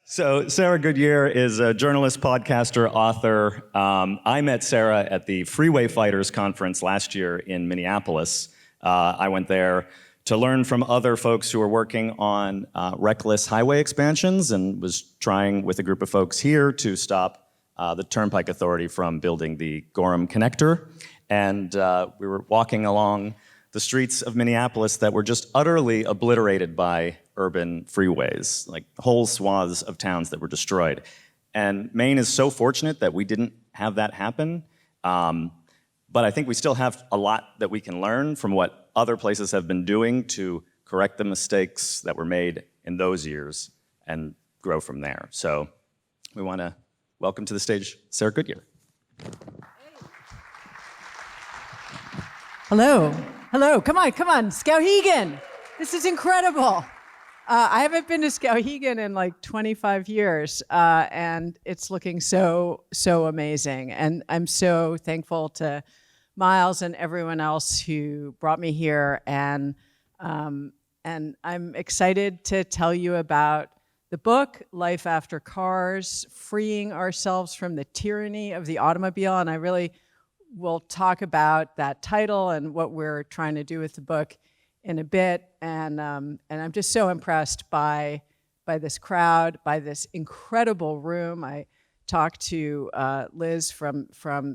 So Sarah Goodyear is a journalist, podcaster, author. I met Sarah at the Freeway Fighters Conference last year in Minneapolis. I went there to learn from other folks who are working on reckless highway expansions and was trying with a group of folks here to stop the Turnpike Authority from building the Gorham Connector. And we were walking along the streets of Minneapolis that were just utterly obliterated by urban freeways, like whole swaths of towns that were destroyed. And Maine is so fortunate that we didn't have that happen. But I think we still have a lot that we can learn from what other places have been doing to correct the mistakes that were made in those years and grow from there. So we want to welcome to the stage Sarah Goodyear. Hello. Hello. Come on. Skowhegan. This is incredible. I haven't been to Skowhegan in like 25 years, and it's looking so amazing. And I'm so thankful to Miles and everyone else who brought me here. And I'm excited to tell you about the book, Life After Cars, Freeing Ourselves from the Tyranny of the Automobile. And I really will talk about that title and what we're trying to do with the book in a bit, and I'm just so impressed by this crowd, by this incredible room. I talked to Liz from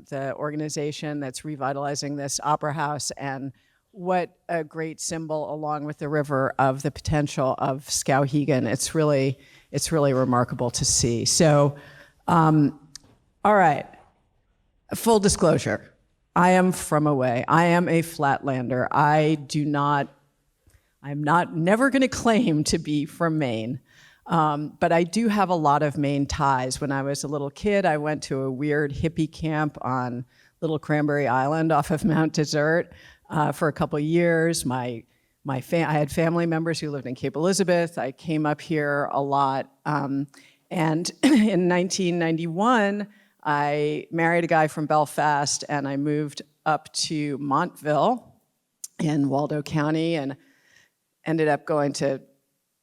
the organization that's revitalizing this opera house, and what a great symbol, along with the river, of the potential of Skowhegan. It's really remarkable to see. So, all right. Full disclosure, I am from away. I am a flatlander. I'm never going to claim to be from Maine, but I do have a lot of Maine ties. When I was a little kid, I went to a weird hippie camp on Little Cranberry Island off of Mount Desert for a couple years. I had family members who lived in Cape Elizabeth. I came up here a lot, and in 1991, I married a guy from Belfast, and I moved up to Montville in Waldo County, and ended up going to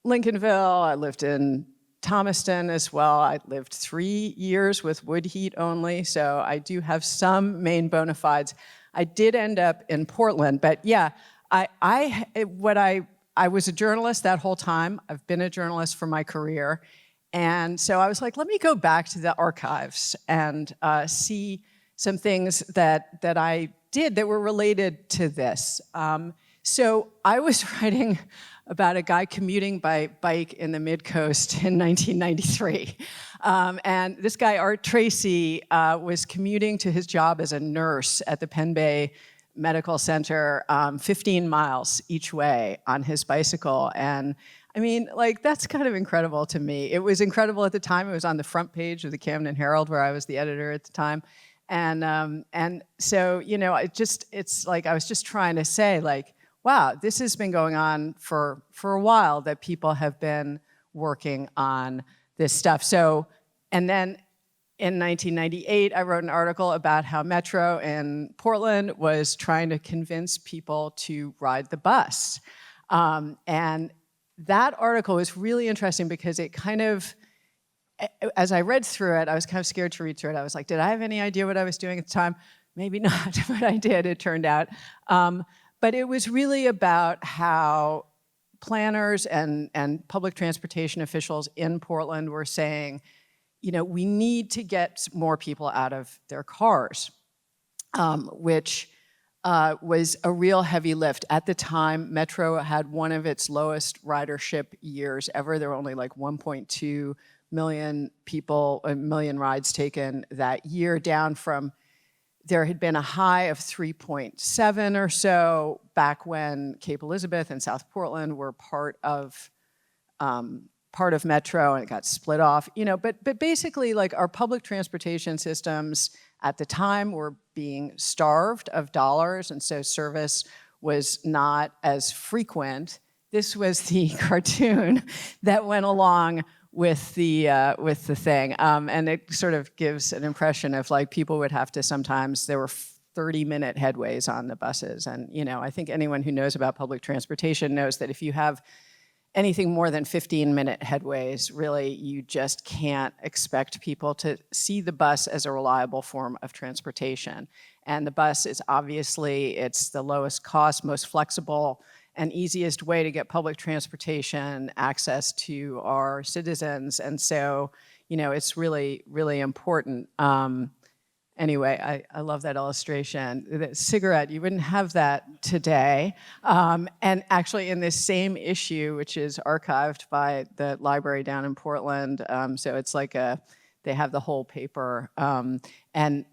Lincolnville. I lived in Thomaston as well. I lived 3 years with wood heat only, so I do have some Maine bona fides. I did end up in Portland, but yeah, I was a journalist that whole time. I've been a journalist for my career. And so I was like, let me go back to the archives and see some things that I did that were related to this. So I was writing about a guy commuting by bike in the Mid-Coast in 1993. And this guy, Art Tracy, was commuting to his job as a nurse at the Penn Bay Medical Center 15 miles each way on his bicycle. And I mean, like, that's kind of incredible to me. It was incredible at the time. It was on the front page of the Camden Herald, where I was the editor at the time. And so, you know, it's like I was just trying to say, like, wow, this has been going on for a while, that people have been working on this stuff. So, and then in 1998, I wrote an article about how Metro in Portland was trying to convince people to ride the bus. And that article was really interesting because it kind of, as I read through it, I was kind of scared to read through it. I was like, did I have any idea what I was doing at the time? Maybe not, but I did, it turned out. But it was really about how planners and public transportation officials in Portland were saying, you know, we need to get more people out of their cars, which was a real heavy lift. At the time, Metro had one of its lowest ridership years ever. There were only like 1.2 million people, a million rides taken that year, down from, there had been a high of 3.7 or so back when Cape Elizabeth and South Portland were part of Metro, and it got split off. You know, but basically, like, our public transportation systems at the time were being starved of dollars, and so service was not as frequent. This was the cartoon that went along with the thing, and it sort of gives an impression of, like, people would have to sometimes, there were 30-minute headways on the buses, and, you know, I think anyone who knows about public transportation knows that if you have anything more than 15-minute headways, really, you just can't expect people to see the bus as a reliable form of transportation. And the bus is obviously, it's the lowest cost, most flexible, and easiest way to get public transportation access to our citizens. And so, it's really, really important. Anyway, I love that illustration. The cigarette, you wouldn't have that today. And actually in this same issue, which is archived by the library down in Portland, so it's like they have the whole paper, and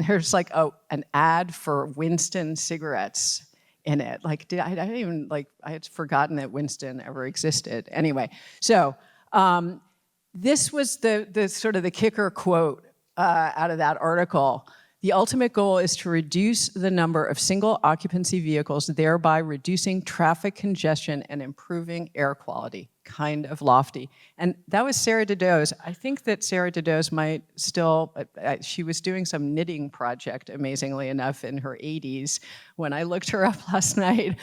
there's like an ad for Winston cigarettes in it. Like, I had forgotten that Winston ever existed. Anyway, so this was the sort of the kicker quote out of that article. The ultimate goal is to reduce the number of single occupancy vehicles, thereby reducing traffic congestion and improving air quality. Kind of lofty. And that was Sarah Dedeaux's. I think that Sarah Dedeaux's might still, she was doing some knitting project, amazingly enough, in her 80s when I looked her up last night.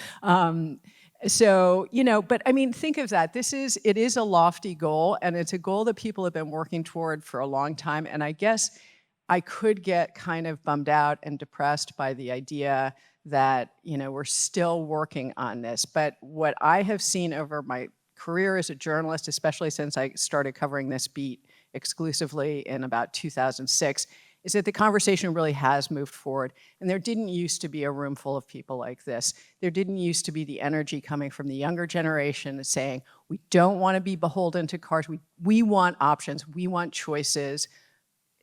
So, but I mean, think of that. It is a lofty goal, and it's a goal that people have been working toward for a long time. And I guess I could get kind of bummed out and depressed by the idea that, we're still working on this. But what I have seen over my career as a journalist, especially since I started covering this beat exclusively in about 2006, is that the conversation really has moved forward. And there didn't used to be a room full of people like this. There didn't used to be the energy coming from the younger generation saying, we don't want to be beholden to cars. We want options. We want choices.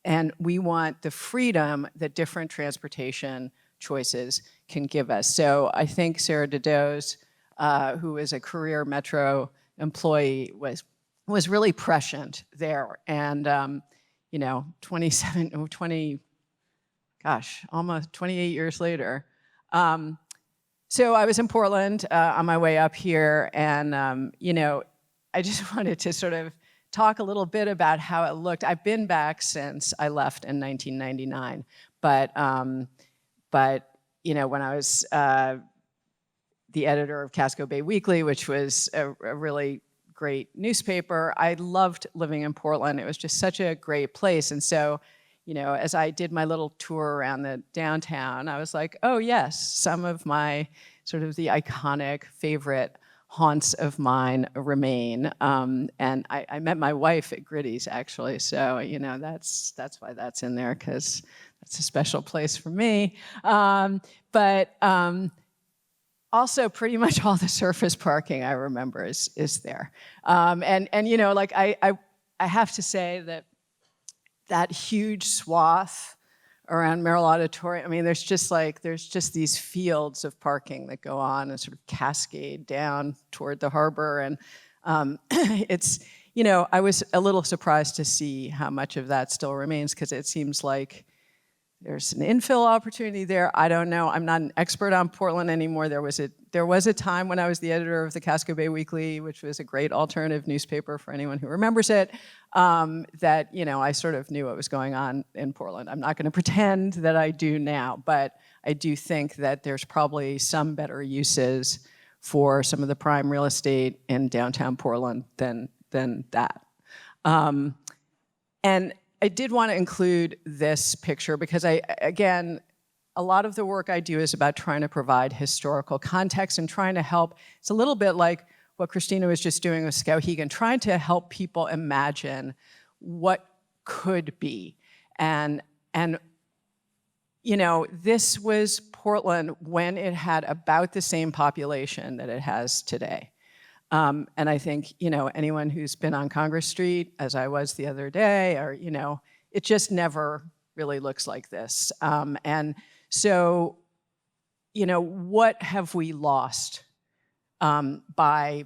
And we want the freedom that different transportation choices can give us. So I think Sarah Dedeaux's, who is a career Metro employee, was really prescient there. And almost 28 years later. So I was in Portland on my way up here, and, I just wanted to sort of talk a little bit about how it looked. I've been back since I left in 1999, but when I was the editor of Casco Bay Weekly, which was a really great newspaper, I loved living in Portland. It was just such a great place. And so, as I did my little tour around the downtown, I was like, oh yes, some of my sort of the iconic favorite haunts of mine remain. And I met my wife at Gritty's, actually. So, that's why that's in there, because that's a special place for me. Also, pretty much all the surface parking I remember is there. I have to say that huge swath around Merrill Auditorium, I mean, there's just these fields of parking that go on and sort of cascade down toward the harbor. And I was a little surprised to see how much of that still remains, because it seems like there's an infill opportunity there. I don't know. I'm not an expert on Portland anymore. There was a time when I was the editor of the Casco Bay Weekly, which was a great alternative newspaper for anyone who remembers it, that I sort of knew what was going on in Portland. I'm not going to pretend that I do now, but I do think that there's probably some better uses for some of the prime real estate in downtown Portland than that. And I did want to include this picture because again, a lot of the work I do is about trying to provide historical context and trying to help. It's a little bit like what Christina was just doing with Skowhegan, trying to help people imagine what could be. And this was Portland when it had about the same population that it has today. And I think, anyone who's been on Congress Street, as I was the other day, or, it just never really looks like this. And so, what have we lost by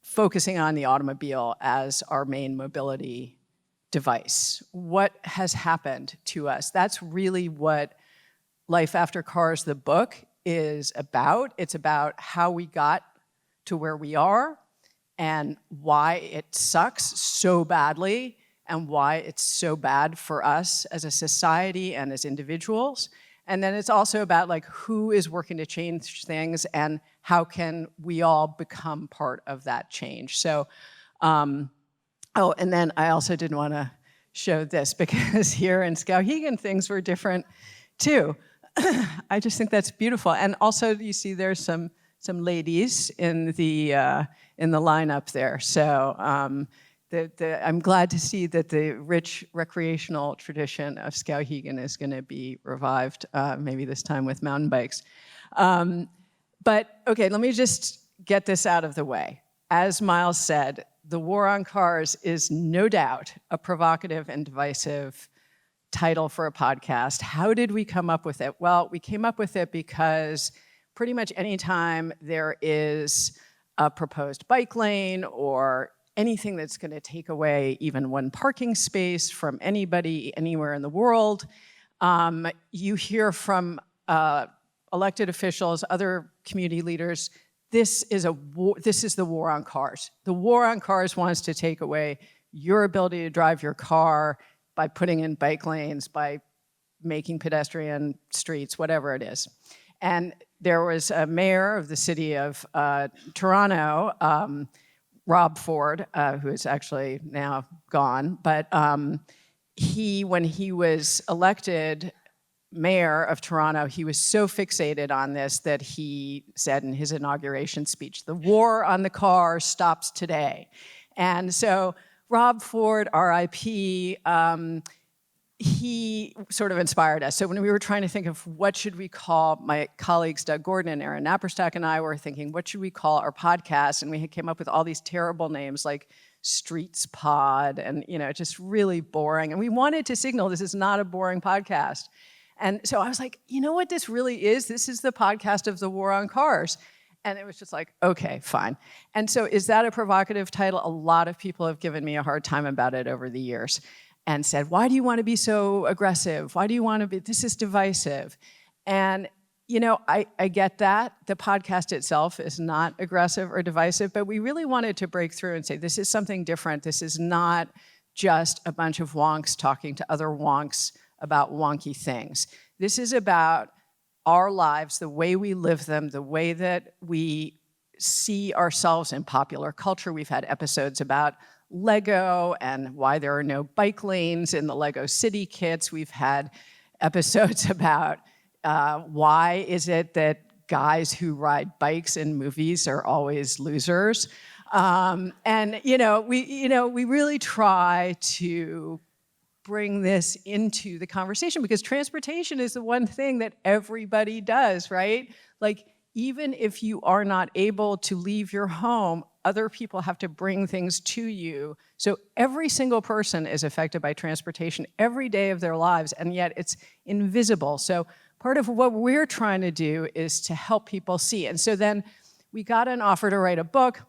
focusing on the automobile as our main mobility device? What has happened to us? That's really what Life After Cars, the book, is about. It's about how we got to where we are and why it sucks so badly and why it's so bad for us as a society and as individuals. And then it's also about who is working to change things and how can we all become part of that change? So, oh, and then I also didn't want to show this because here in Skowhegan, things were different too. I just think that's beautiful. And also you see there's some ladies in the lineup there. So I'm glad to see that the rich recreational tradition of Skowhegan is going to be revived, maybe this time with mountain bikes. But okay, let me just get this out of the way. As Miles said, the war on cars is no doubt a provocative and divisive title for a podcast. How did we come up with it? Well, we came up with it because pretty much anytime there is a proposed bike lane or anything that's going to take away even one parking space from anybody anywhere in the world, you hear from elected officials, other community leaders, this is the war on cars. The war on cars wants to take away your ability to drive your car by putting in bike lanes, by making pedestrian streets, whatever it is. And there was a mayor of the city of Toronto, Rob Ford, who is actually now gone, but when he was elected mayor of Toronto, he was so fixated on this that he said in his inauguration speech, "The war on the car stops today." And so Rob Ford, RIP, he sort of inspired us. So when we were trying to think of what should we call, my colleagues Doug Gordon and Aaron Napperstack and I were thinking, what should we call our podcast? And we came up with all these terrible names like Streets Pod and, just really boring. And we wanted to signal this is not a boring podcast. And so I was like, you know what this really is? This is the podcast of the war on cars. And it was just like, okay, fine. And so is that a provocative title? A lot of people have given me a hard time about it over the years and said, why do you want to be so aggressive? Why do you want to be, this is divisive. And, I get that. The podcast itself is not aggressive or divisive, but we really wanted to break through and say, this is something different. This is not just a bunch of wonks talking to other wonks about wonky things. This is about our lives, the way we live them, the way that we see ourselves in popular culture. We've had episodes about Lego and why there are no bike lanes in the Lego City kits. We've had episodes about why is it that guys who ride bikes in movies are always losers. We really try to bring this into the conversation because transportation is the one thing that everybody does, right? Like, even if you are not able to leave your home, other people have to bring things to you. So every single person is affected by transportation every day of their lives, and yet it's invisible. So part of what we're trying to do is to help people see. And so then we got an offer to write a book.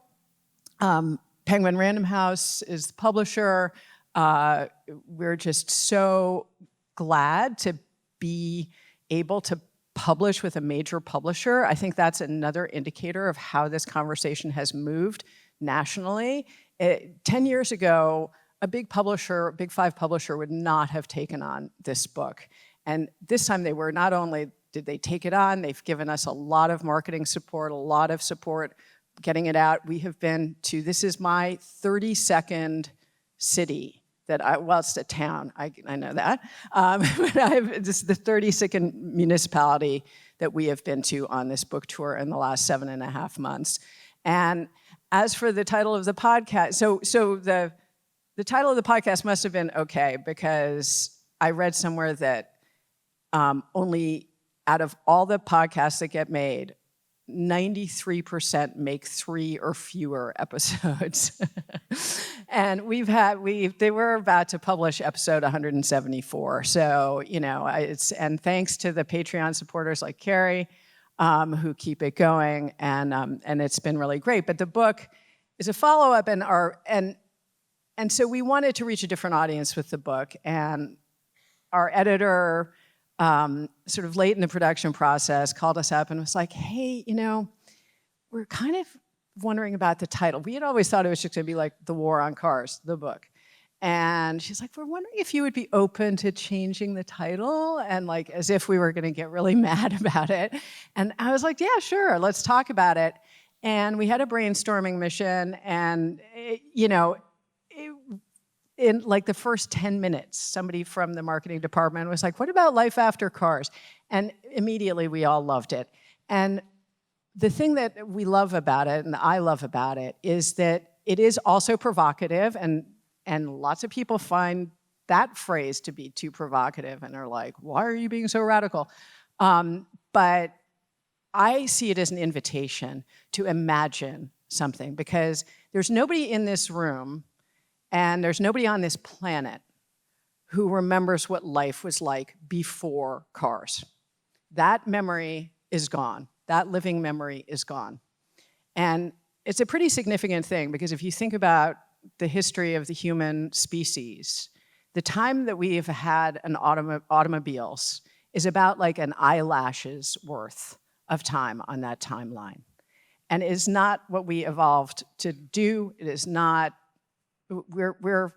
Penguin Random House is the publisher. We're just so glad to be able to publish with a major publisher. I think that's another indicator of how this conversation has moved nationally. 10 years ago, a big publisher, Big Five publisher, would not have taken on this book. And this time they were, not only did they take it on, they've given us a lot of marketing support, a lot of support getting it out. We have been to, this is my 32nd city it's a town, I know that. But this is the 32nd municipality that we have been to on this book tour in the last 7.5 months. And as for the title of the podcast, so the title of the podcast must have been okay, because I read somewhere that only out of all the podcasts that get made, 93% make 3 or fewer episodes. And they were about to publish episode 174. So, and thanks to the Patreon supporters like Carrie, who keep it going, and it's been really great. But the book is a follow-up, and so we wanted to reach a different audience with the book, and our editor, sort of late in the production process, called us up and was like, hey, we're kind of wondering about the title. We had always thought it was just going to be like The War on Cars, the book. And she's like, we're wondering if you would be open to changing the title, and like as if we were going to get really mad about it. And I was like, yeah, sure, let's talk about it. And we had a brainstorming mission, and in like the first 10 minutes, somebody from the marketing department was like, what about life after cars? And immediately we all loved it. And the thing that we love about it, and I love about it, is that it is also provocative, and lots of people find that phrase to be too provocative and are like, why are you being so radical? But I see it as an invitation to imagine something, because there's nobody in this room and there's nobody on this planet who remembers what life was like before cars. That memory is gone. That living memory is gone. And it's a pretty significant thing, because if you think about the history of the human species, the time that we have had an automobiles is about like an eyelash's worth of time on that timeline. And it is not what we evolved to do. It is not, we're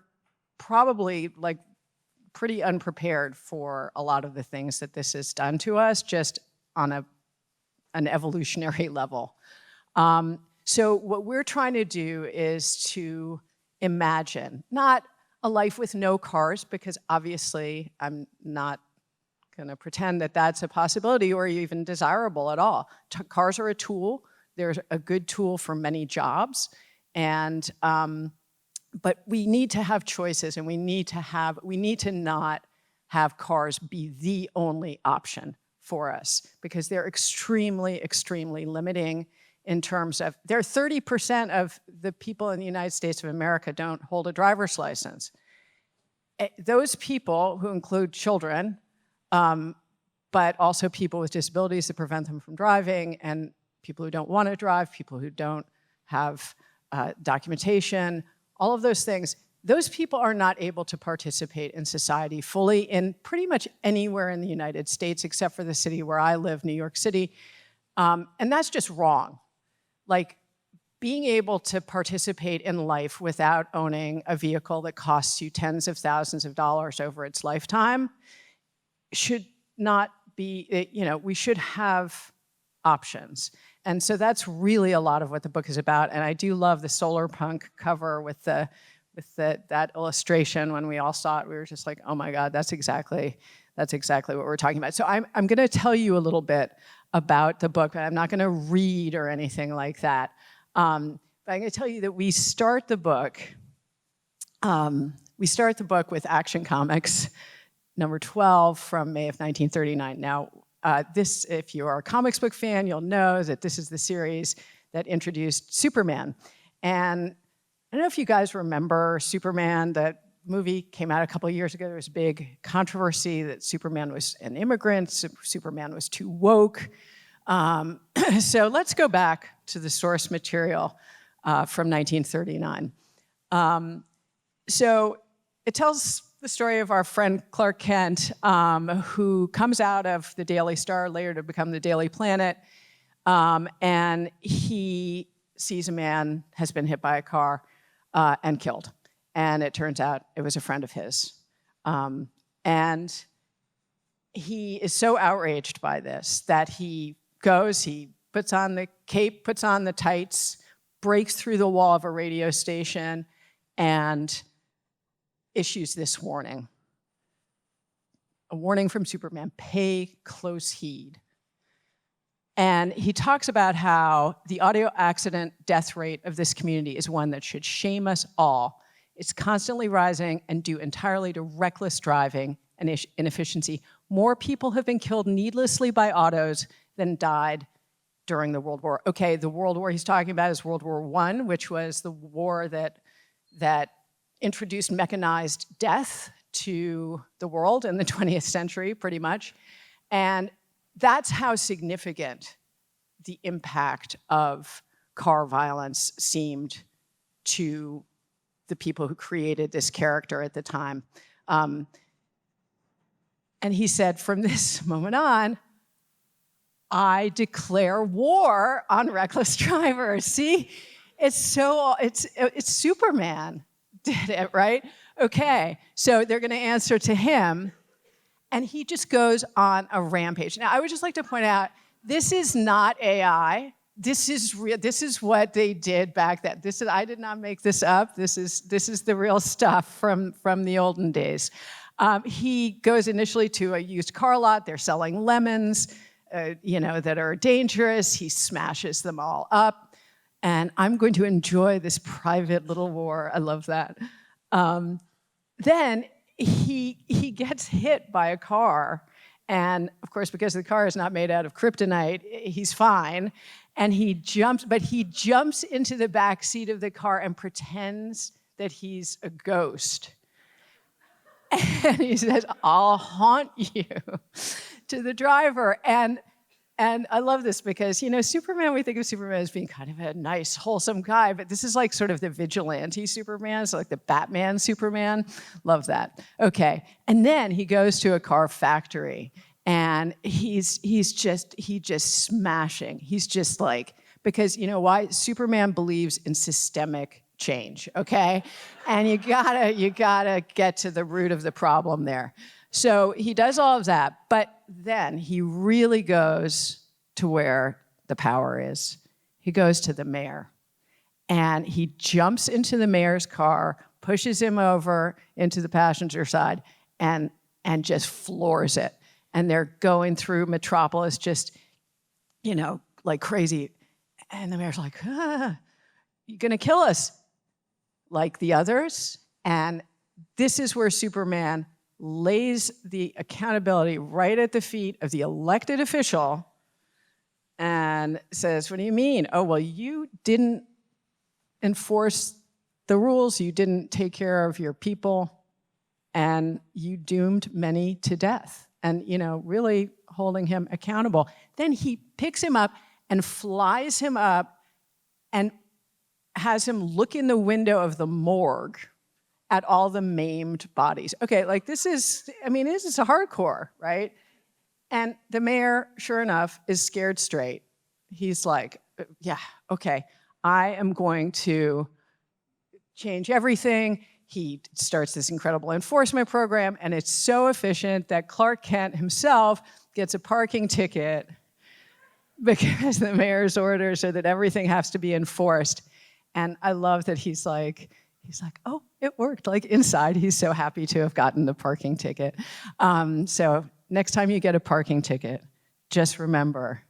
probably like pretty unprepared for a lot of the things that this has done to us, just on an evolutionary level. So what we're trying to do is to imagine, not a life with no cars, because obviously I'm not going to pretend that that's a possibility or even desirable at all. Cars are a tool. They're a good tool for many jobs, and but we need to have choices, and we need to not have cars be the only option for us, because they're extremely, extremely limiting in terms of, they're 30% of the people in the United States of America don't hold a driver's license. Those people, who include children, but also people with disabilities that prevent them from driving, and people who don't want to drive, people who don't have documentation, all of those things, those people are not able to participate in society fully in pretty much anywhere in the United States, except for the city where I live, New York City. And that's just wrong. Like, being able to participate in life without owning a vehicle that costs you tens of thousands of dollars over its lifetime should not be, we should have options. And so that's really a lot of what the book is about. And I do love the solar punk cover with that illustration. When we all saw it, we were just like, oh my God, that's exactly what we're talking about. So I'm going to tell you a little bit about the book, but I'm not going to read or anything like that. But I'm going to tell you that we start the book with Action Comics number 12 from May of 1939. Now, this, if you are a comics book fan, you'll know that this is the series that introduced Superman. And I don't know if you guys remember Superman. That movie came out a couple of years ago. There was a big controversy that Superman was an immigrant, Superman was too woke. So let's go back to the source material from 1939. So it tells the story of our friend Clark Kent, who comes out of the Daily Star, later to become the Daily Planet, and he sees a man has been hit by a car and killed. And it turns out it was a friend of his. And he is so outraged by this that he goes, he puts on the cape, puts on the tights, breaks through the wall of a radio station, and issues this warning. A warning from Superman: pay close heed. And he talks about how the auto accident death rate of this community is one that should shame us all. It's constantly rising and due entirely to reckless driving and inefficiency. More people have been killed needlessly by autos than died during the World War. Okay, the World War he's talking about is World War I, which was the war that introduced mechanized death to the world in the 20th century, pretty much. And that's how significant the impact of car violence seemed to the people who created this character at the time. And he said, from this moment on, I declare war on reckless drivers. See, it's Superman did it, right? Okay, so they're going to answer to him, and he just goes on a rampage. Now, I would just like to point out, this is not AI. This is real. This is what they did back then. I did not make this up. This is the real stuff from the olden days. He goes initially to a used car lot. They're selling lemons, that are dangerous. He smashes them all up, and I'm going to enjoy this private little war. I love that. Then he gets hit by a car, and of course, because the car is not made out of kryptonite, he's fine. And he jumps into the back seat of the car and pretends that he's a ghost. And he says, "I'll haunt you," to the driver. And I love this because, Superman, we think of Superman as being kind of a nice, wholesome guy, but this is like sort of the vigilante Superman, so like the Batman Superman. Love that. Okay, and then he goes to a car factory, and he's just smashing. He's just like, because you know why? Superman believes in systemic change, okay? And you gotta get to the root of the problem there. So he does all of that, but then he really goes to where the power is. He goes to the mayor, and he jumps into the mayor's car, pushes him over into the passenger side, and just floors it. And they're going through Metropolis just, like crazy. And the mayor's like, "You're gonna kill us like the others?" And this is where Superman lays the accountability right at the feet of the elected official and says, "What do you mean? Oh, well, you didn't enforce the rules, you didn't take care of your people, and you doomed many to death." And, really holding him accountable. Then he picks him up and flies him up and has him look in the window of the morgue at all the maimed bodies. Okay, this is a hardcore, right? And the mayor, sure enough, is scared straight. He's like, "Yeah, okay, I am going to change everything." He starts this incredible enforcement program, and it's so efficient that Clark Kent himself gets a parking ticket because the mayor's orders are that everything has to be enforced. And I love that he's like, "Oh, it worked." Like inside, he's so happy to have gotten the parking ticket. So next time you get a parking ticket, just remember,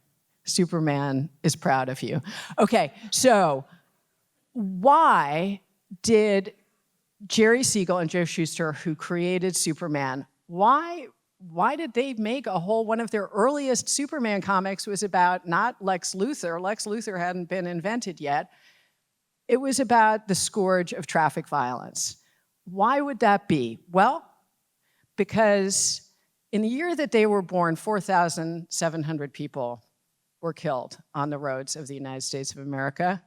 Superman is proud of you. Okay, so why did Jerry Siegel and Joe Shuster, who created Superman, why did they make one of their earliest Superman comics was about not Lex Luthor. Lex Luthor hadn't been invented yet. It was about the scourge of traffic violence. Why would that be? Well, because in the year that they were born, 4,700 people were killed on the roads of the United States of America.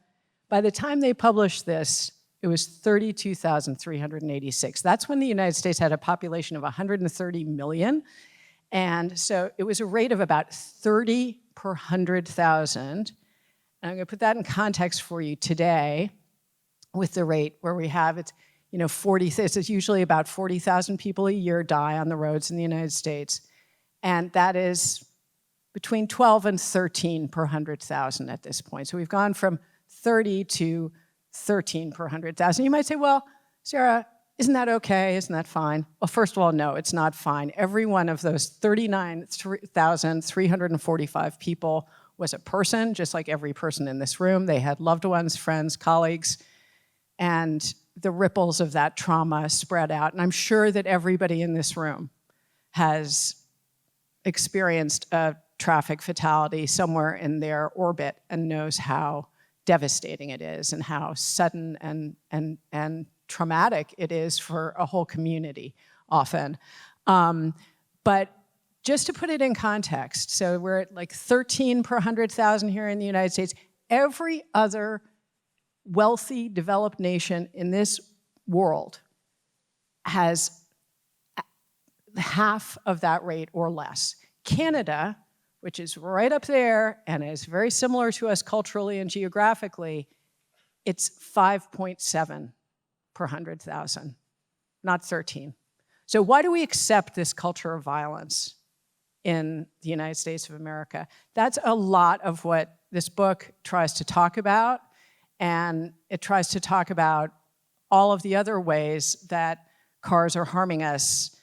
By the time they published this, it was 32,386. That's when the United States had a population of 130 million. And so it was a rate of about 30 per 100,000. And I'm going to put that in context for you today with the rate where we have it's usually about 40,000 people a year die on the roads in the United States. And that is between 12 and 13 per 100,000 at this point. So we've gone from 30 to 13 per 100,000. You might say, "Well, Sarah, isn't that okay? Isn't that fine?" Well, first of all, no, it's not fine. Every one of those 39,345 people was a person, just like every person in this room. They had loved ones, friends, colleagues, and the ripples of that trauma spread out. And I'm sure that everybody in this room has experienced a traffic fatality somewhere in their orbit and knows how devastating it is and how sudden and traumatic it is for a whole community often. But just to put it in context, so we're at like 13 per 100,000 here in the United States. Every other wealthy, developed nation in this world has half of that rate or less. Canada, which is right up there and is very similar to us culturally and geographically, it's 5.7 per 100,000. not 13. So why do we accept this culture of violence in the United States of America? That's a lot of what this book tries to talk about, and it tries to talk about all of the other ways that cars are harming us.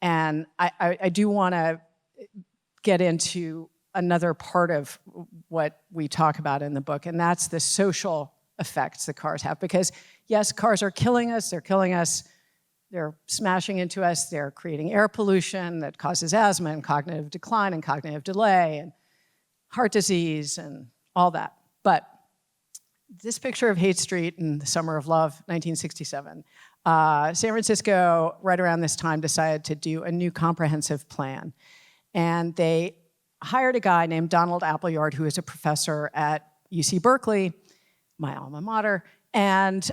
And I do want to get into another part of what we talk about in the book, and that's the social effects that cars have. Because yes, cars are killing us, they're smashing into us, they're creating air pollution that causes asthma and cognitive decline and cognitive delay and heart disease and all that. But this picture of Haight Street in the summer of love, 1967, San Francisco, right around this time, decided to do a new comprehensive plan. And they hired a guy named Donald Appleyard, who is a professor at UC Berkeley, my alma mater, and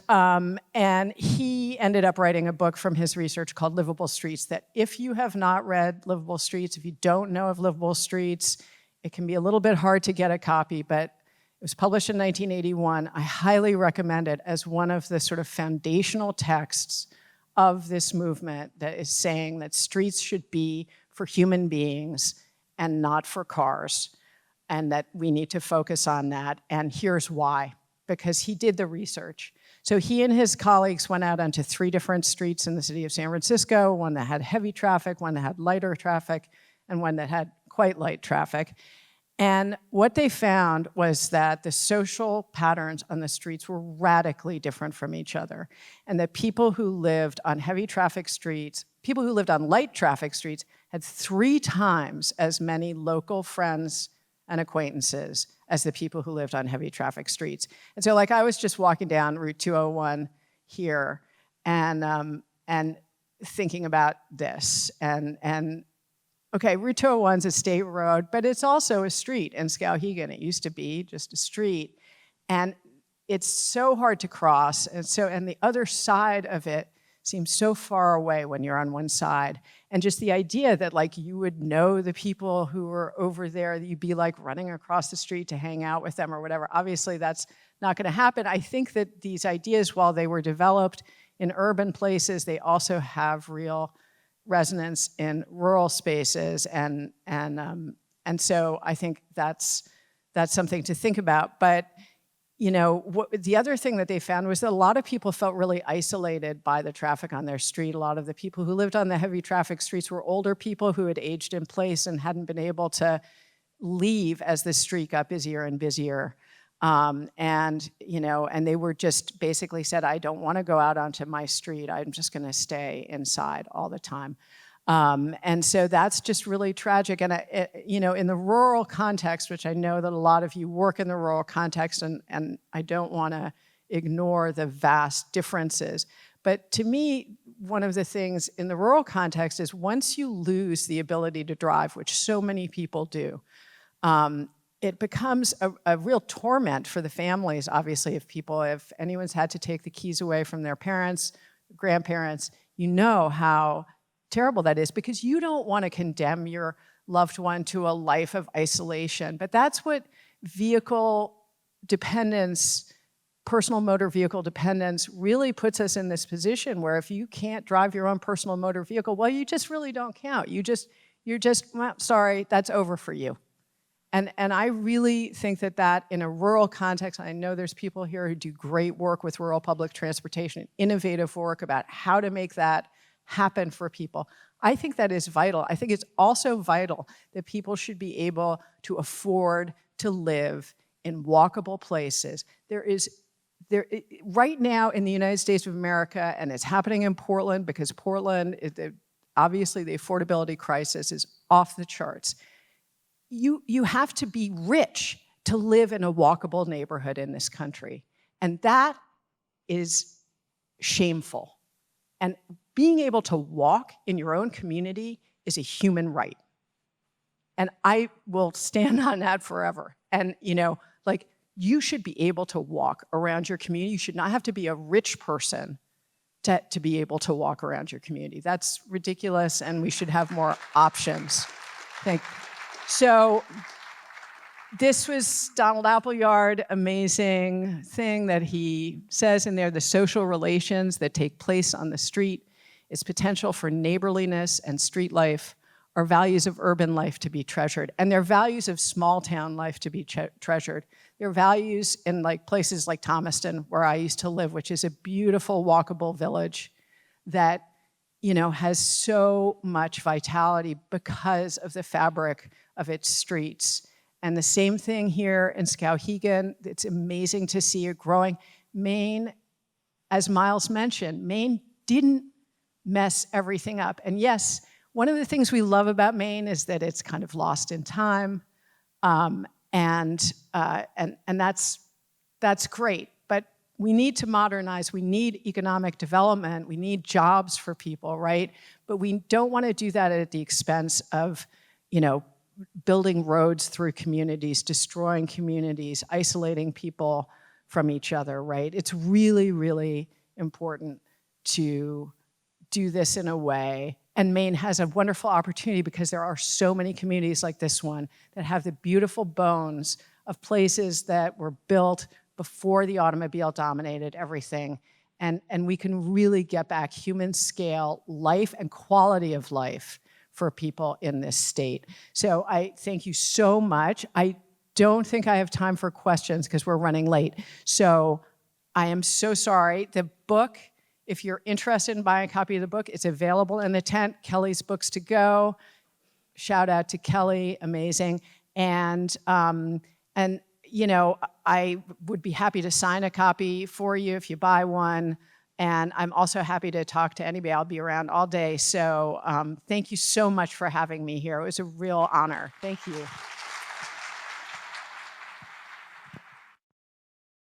he ended up writing a book from his research called Livable Streets, that if you have not read Livable Streets, if you don't know of Livable Streets, it can be a little bit hard to get a copy, but it was published in 1981. I highly recommend it as one of the sort of foundational texts of this movement that is saying that streets should be for human beings and not for cars, and that we need to focus on that. And here's why. Because he did the research. So he and his colleagues went out onto 3 different streets in the city of San Francisco, one that had heavy traffic, one that had lighter traffic, and one that had quite light traffic. And what they found was that the social patterns on the streets were radically different from each other. And that people who lived on heavy traffic streets, people who lived on light traffic streets, had 3 times as many local friends and acquaintances as the people who lived on heavy traffic streets. And so, like, I was just walking down Route 201 here and thinking about this. And okay, Route 201 is a state road, but it's also a street in Skowhegan. It used to be just a street. And it's so hard to cross. And the other side of it seems so far away when you're on one side. And just the idea that, like, you would know the people who were over there, that you'd be like running across the street to hang out with them or whatever. Obviously, that's not going to happen. I think that these ideas, while they were developed in urban places, they also have real resonance in rural spaces. And so I think that's something to think about. But you know, the other thing that they found was that a lot of people felt really isolated by the traffic on their street. A lot of the people who lived on the heavy traffic streets were older people who had aged in place and hadn't been able to leave as the street got busier and busier. And they were just basically said, I don't want to go out onto my street. I'm just going to stay inside all the time. And so that's just really tragic. And, in the rural context, which I know that a lot of you work in the rural context, and I don't want to ignore the vast differences. But to me, one of the things in the rural context is once you lose the ability to drive, which so many people do, it becomes a real torment for the families, obviously, if anyone's had to take the keys away from their parents, grandparents, you know how terrible that is, because you don't want to condemn your loved one to a life of isolation. But that's what vehicle dependence, personal motor vehicle dependence, really puts us in this position where if you can't drive your own personal motor vehicle, well, you just really don't count. You're just, well, sorry, that's over for you. And I really think that in a rural context, I know there's people here who do great work with rural public transportation, innovative work about how to make that happen for people. I think that is vital. I think it's also vital that people should be able to afford to live in walkable places. Right now in the United States of America, and it's happening in Portland, because Portland, obviously the affordability crisis is off the charts. You have to be rich to live in a walkable neighborhood in this country. And that is shameful. And being able to walk in your own community is a human right. And I will stand on that forever. And, you should be able to walk around your community. You should not have to be a rich person to be able to walk around your community. That's ridiculous, and we should have more options. Thank you. So this was Donald Appleyard, amazing thing that he says in there, the social relations that take place on the street its potential for neighborliness and street life, are values of urban life to be treasured, and they're values of small town life to be treasured. They're values in like places like Thomaston, where I used to live, which is a beautiful walkable village that has so much vitality because of the fabric of its streets. And the same thing here in Skowhegan. It's amazing to see it growing. Maine, as Miles mentioned, Maine didn't mess everything up. And yes, one of the things we love about Maine is that it's kind of lost in time, and that's great. But we need to modernize. We need economic development. We need jobs for people, right? But we don't want to do that at the expense of, building roads through communities, destroying communities, isolating people from each other, right? It's really, really important to do this in a way. And Maine has a wonderful opportunity because there are so many communities like this one that have the beautiful bones of places that were built before the automobile dominated everything. And we can really get back human scale life and quality of life for people in this state. So I thank you so much. I don't think I have time for questions because we're running late. So I am so sorry. The book, if you're interested in buying a copy of the book, it's available in the tent. Kelly's Books to Go. Shout out to Kelly, amazing. And I would be happy to sign a copy for you if you buy one. And I'm also happy to talk to anybody. I'll be around all day. So thank you so much for having me here. It was a real honor. Thank you.